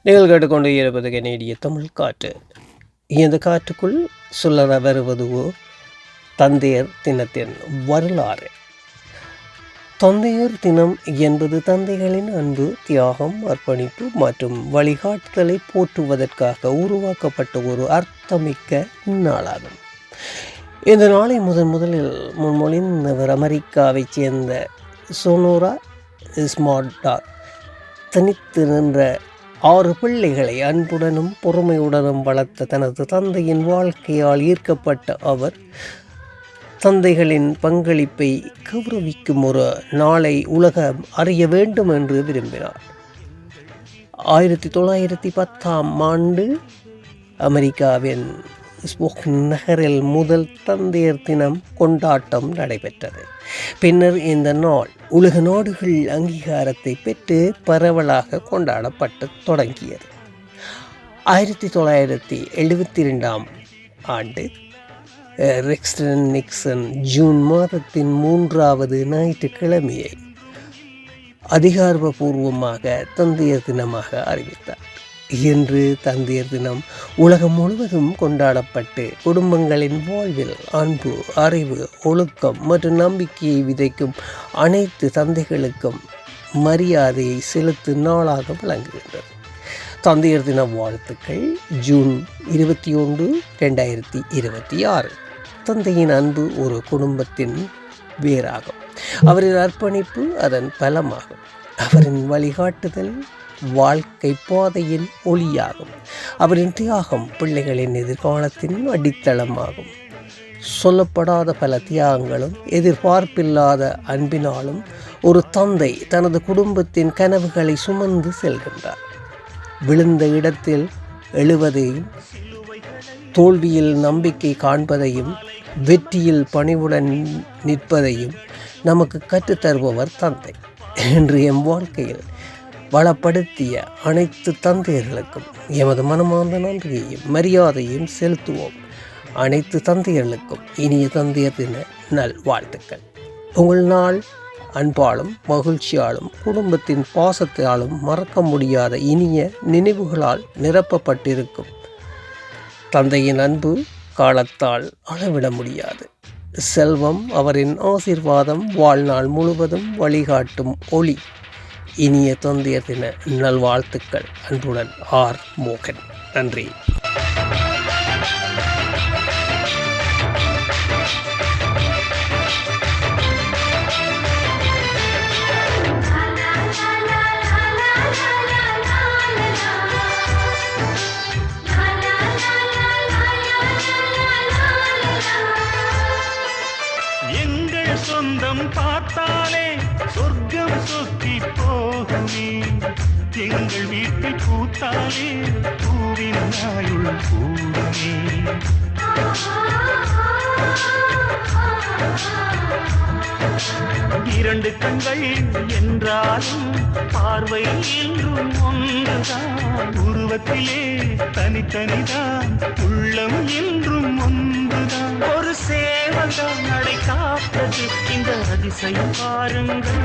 நீங்கள் கேட்டுக்கொண்டு இருப்பது கனேடிய தமிழ் காற்று. இந்த காற்றுக்குள் சொல்ல வருவதுவோ தந்தையர் தினத்தின் வரலாறு. தந்தையர் தினம் என்பது தந்தைகளின் அன்பு, தியாகம், அர்ப்பணிப்பு மற்றும் வழிகாட்டுதலை போற்றுவதற்காக உருவாக்கப்பட்ட ஒரு அர்த்தமிக்க நாளாகும். இந்த நாளை முதலில் முன்மொழிந்தவர் அமெரிக்காவைச் சேர்ந்த சோனோரா ஸ்மார்டார். தனித்து நின்ற 6 பிள்ளைகளை அன்புடனும் பொறுமையுடனும் வளர்த்த தனது தந்தையின் வாழ்க்கையால் ஈர்க்கப்பட்ட அவர் தந்தைகளின் பங்களிப்பை கௌரவிக்கும் ஒரு நாளை உலகம் அறிய வேண்டும் என்று விரும்பினார். 1910 அமெரிக்காவின் ஸ்போக்கன் நகரில் முதல் தந்தையர் தினம் கொண்டாட்டம் நடைபெற்றது. பின்னர் இந்த நாள் உலக நாடுகள் அங்கீகாரத்தை பெற்று பரவலாக கொண்டாடப்பட்டு தொடங்கியது. 1972 ரெக்ஸ்டன் நிக்சன் ஜூன் மாதத்தின் 3வது ஞாயிற்றுக்கிழமையை அதிகாரப்பூர்வமாக தந்தையர் தினமாக அறிவித்தார். இன்று தந்தையர் தினம் உலகம் முழுவதும் கொண்டாடப்பட்டு குடும்பங்களின் வாழ்வில் அன்பு, அறிவு, ஒழுக்கம் மற்றும் நம்பிக்கையை விதைக்கும் அனைத்து தந்தைகளுக்கும் மரியாதையை செலுத்தும் நாளாக விளங்குகின்றது. தந்தையர் தின வாழ்த்துக்கள். ஜூன் 21, 2026. தந்தையின் அன்பு ஒரு குடும்பத்தின் வேறாகும். அவரின் அர்ப்பணிப்பு அதன் பலமாகும். அவரின் வழிகாட்டுதல் வாழ்க்கை பாதையின் ஒளியாகும். அவரின் தியாகம் பிள்ளைகளின் எதிர்காலத்தின் அடித்தளமாகும். சொல்லப்படாத பல தியாகங்களும் எதிர்பார்ப்பில்லாத அன்பினாலும் ஒரு தந்தை தனது குடும்பத்தின் கனவுகளை சுமந்து செல்கின்றார். விழுந்த இடத்தில் எழுவதையும், தோல்வியில் நம்பிக்கை காண்பதையும், வெற்றியில் பணிவுடன் நிற்பதையும் நமக்கு கற்றுத்தருபவர் தந்தை. இன்று எம் வாழ்க்கையில் வளப்படுத்திய அனைத்து தந்தையர்களுக்கும் எமது மனமார்ந்த நன்றியையும் மரியாதையும் செலுத்துவோம். அனைத்து தந்தையர்களுக்கும் இனிய தந்தையர் தின நல்வாழ்த்துக்கள். உங்கள் நாள் அன்பாலும் மகிழ்ச்சியாலும் குடும்பத்தின் பாசத்தாலும் மறக்க முடியாத இனிய நினைவுகளால் நிரப்பப்பட்டிருக்கும். தந்தையின் அன்பு காலத்தால் அளவிட முடியாது. செல்வம் அவரின் ஆசீர்வாதம் வாழ்நாள் முழுவதும் வழிகாட்டும் ஒளி. இனிய தந்தையர் தின நல்வாழ்த்துக்கள். அன்புடன் ஆர். மோகன். நன்றி. எங்கள் சொந்தம் பார்த்தாலே சொர்க்கம் சுத்தி போகுமே, எங்கள் வீட்டில் பூத்தாலே பூவின் நாயுள் கூடுமே. இரண்டு கண்கள் என்றாலும் பார்வை என்றும் ஒன்றுதான். உருவத்திலே தனித்தனிதான், உள்ளம் என்றும் ஒன்றுதான். ஒரு சேவல்தான் நடை காத்தது, இந்த அதிசயம் பாருங்கள்.